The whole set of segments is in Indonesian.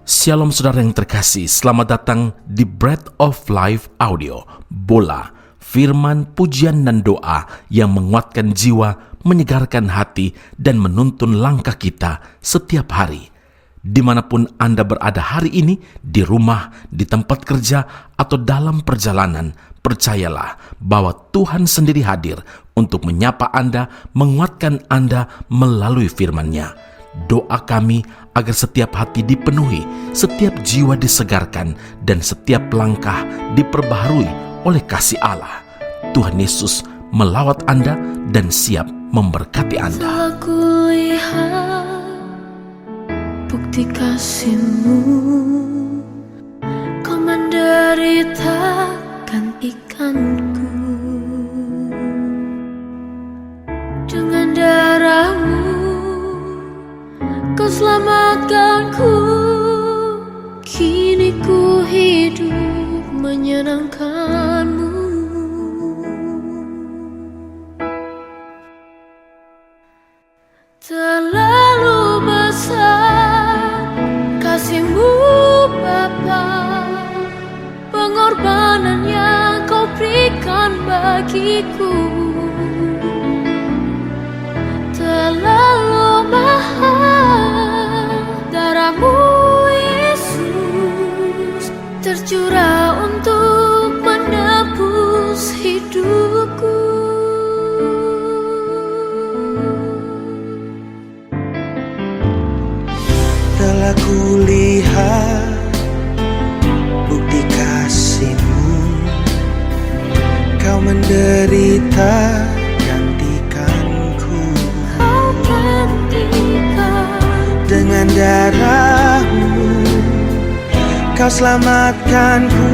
Shalom saudara yang terkasih, selamat datang di Bread of Life Audio, Bola, firman, pujian dan doa yang menguatkan jiwa, menyegarkan hati, dan menuntun langkah kita setiap hari. Dimanapun Anda berada hari ini, di rumah, di tempat kerja, atau dalam perjalanan, percayalah bahwa Tuhan sendiri hadir untuk menyapa Anda, menguatkan Anda melalui firman-Nya. Doa kami agar setiap hati dipenuhi, setiap jiwa disegarkan, dan setiap langkah diperbaharui oleh kasih Allah. Tuhan Yesus melawat Anda dan siap memberkati Anda. Telah kulihat bukti kasih-Mu, Kau menderita gantikanku. Dengan darah-Mu Kau selamatkanku, kini ku hidup menyenangkan-Mu. Terlalu besar kasih-Mu Bapa, pengorbanan yang Kau berikan bagiku. Terlalu mahal darah-Mu Yesus, tercurah untuk menebus hidupku. Telah kulihat bukti kasih-Mu, Kau menderita dengan darah-Mu, Kau selamatkanku,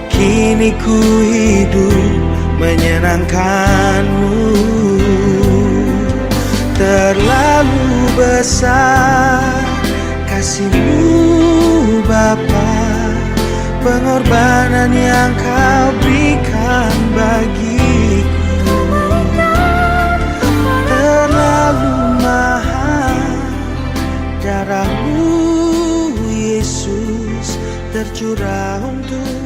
kini ku hidup menyenangkan-Mu. Terlalu besar kasih-Mu Bapa, pengorbanan yang Kau berikan bagiku. Terlalu mahal darah-Mu Yesus, tercurah untuk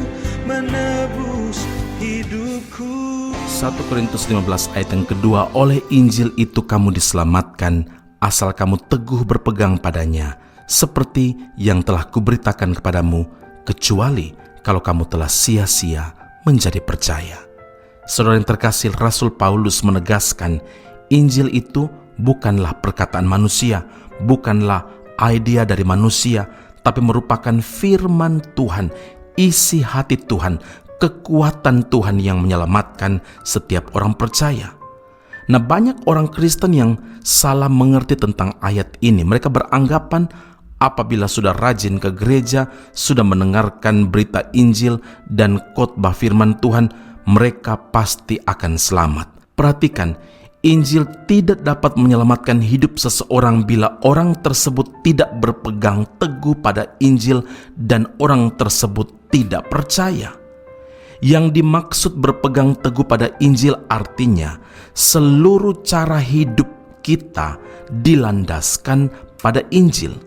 menebus hidupku. 1 Korintus 15 ayat yang kedua, oleh Injil itu kamu diselamatkan, asal kamu teguh berpegang padanya, seperti yang telah kuberitakan kepadamu, kecuali kalau kamu telah sia-sia menjadi percaya. Saudara yang terkasih, Rasul Paulus menegaskan, Injil itu bukanlah perkataan manusia, bukanlah idea dari manusia, tapi merupakan firman Tuhan, isi hati Tuhan, kekuatan Tuhan yang menyelamatkan setiap orang percaya. Nah, banyak orang Kristen yang salah mengerti tentang ayat ini. Mereka beranggapan apabila sudah rajin ke gereja, sudah mendengarkan berita Injil dan khotbah firman Tuhan, mereka pasti akan selamat. Perhatikan, Injil tidak dapat menyelamatkan hidup seseorang bila orang tersebut tidak berpegang teguh pada Injil dan orang tersebut tidak percaya. Yang dimaksud berpegang teguh pada Injil artinya seluruh cara hidup kita dilandaskan pada Injil.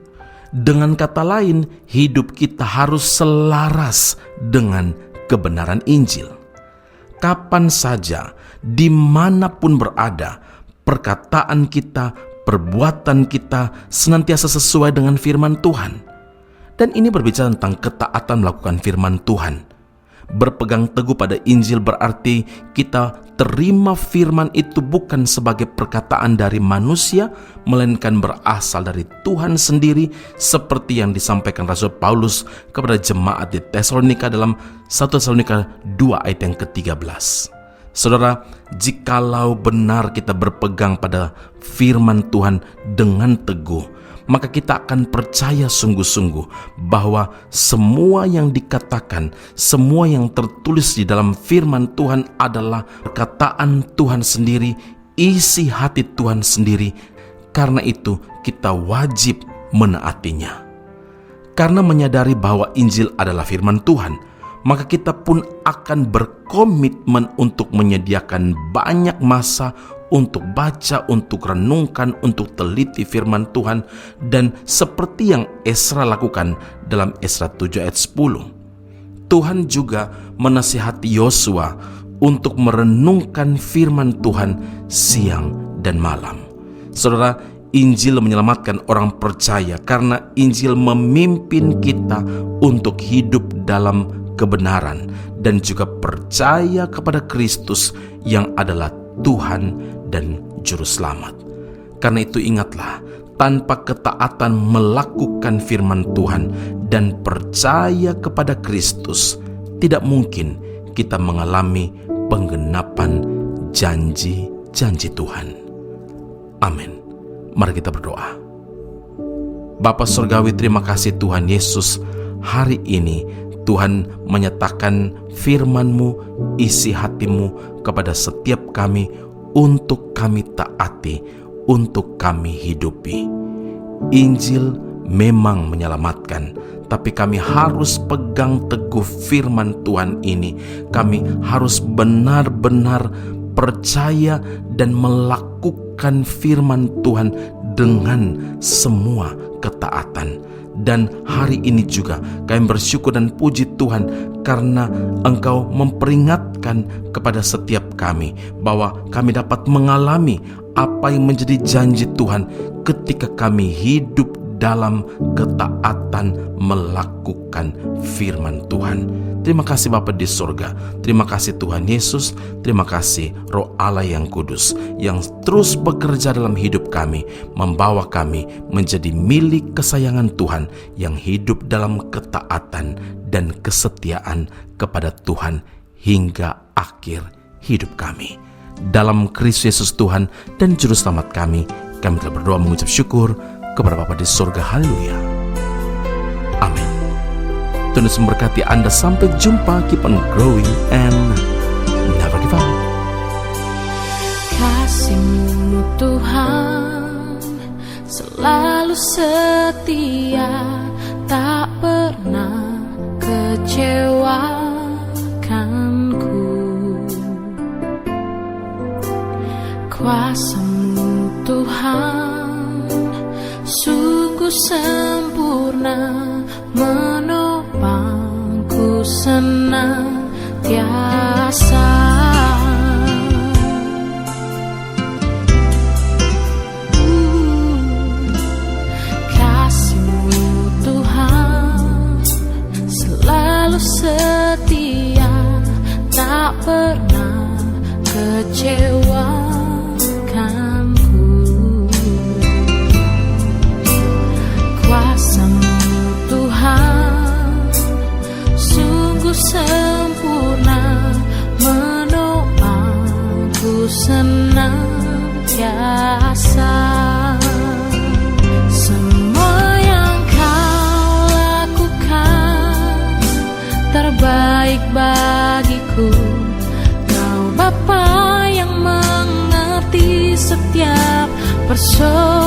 Dengan kata lain, hidup kita harus selaras dengan kebenaran Injil. Kapan saja, dimanapun berada, perkataan kita, perbuatan kita senantiasa sesuai dengan firman Tuhan. Dan ini berbicara tentang ketaatan melakukan firman Tuhan. Berpegang teguh pada Injil berarti kita terima firman itu bukan sebagai perkataan dari manusia, melainkan berasal dari Tuhan sendiri, seperti yang disampaikan Rasul Paulus kepada jemaat di Tesalonika dalam 1 Tesalonika 2 ayat yang ke-13. Saudara, jikalau benar kita berpegang pada firman Tuhan dengan teguh, maka kita akan percaya sungguh-sungguh bahwa semua yang dikatakan, semua yang tertulis di dalam firman Tuhan adalah perkataan Tuhan sendiri, isi hati Tuhan sendiri. Karena itu kita wajib menaatinya. Karena menyadari bahwa Injil adalah firman Tuhan, maka kita pun akan berkomitmen untuk menyediakan banyak masa untuk baca, untuk renungkan, untuk teliti firman Tuhan. Dan seperti yang Ezra lakukan dalam Ezra 7 ayat 10, Tuhan juga menasihati Yosua untuk merenungkan firman Tuhan siang dan malam. Saudara, Injil menyelamatkan orang percaya karena Injil memimpin kita untuk hidup dalam kebenaran dan juga percaya kepada Kristus yang adalah Tuhan dan Juru Selamat. Karena itu ingatlah, tanpa ketaatan melakukan firman Tuhan dan percaya kepada Kristus, tidak mungkin kita mengalami penggenapan janji-janji Tuhan. Amin. Mari kita berdoa. Bapa Surgawi, terima kasih Tuhan Yesus. Hari ini Tuhan menyatakan firman-Mu, isi hati-Mu kepada setiap kami untuk kami taati, untuk kami hidupi. Injil memang menyelamatkan, tapi kami harus pegang teguh firman Tuhan ini. Kami harus benar-benar percaya dan melakukan firman Tuhan dengan semua ketaatan. Dan hari ini juga kami bersyukur dan puji Tuhan karena Engkau memperingatkan kepada setiap kami bahwa kami dapat mengalami apa yang menjadi janji Tuhan ketika kami hidup dalam ketaatan melakukan firman Tuhan. Terima kasih Bapa di surga. Terima kasih Tuhan Yesus. Terima kasih Roh Allah yang kudus yang terus bekerja dalam hidup kami, membawa kami menjadi milik kesayangan Tuhan yang hidup dalam ketaatan dan kesetiaan kepada Tuhan hingga akhir hidup kami. Dalam Kristus Yesus Tuhan dan Juru Selamat kami telah berdoa mengucap syukur kepada Bapa di surga. Haleluya. Amin. Tuhan Yesus memberkati Anda. Sampai jumpa. Keep on growing and never give up. Kasih-Mu Tuhan selalu setia, tak pernah kecewakanku. Kuasa-Mu Tuhan sungguh sempurna, menopangku senantiasa. Kasih-Mu Tuhan selalu setia, tak pernah kecewa. Sempurna, menopangku senantiasa. Semua yang Kau lakukan terbaik bagiku. Kau Bapa yang mengerti setiap persoalan.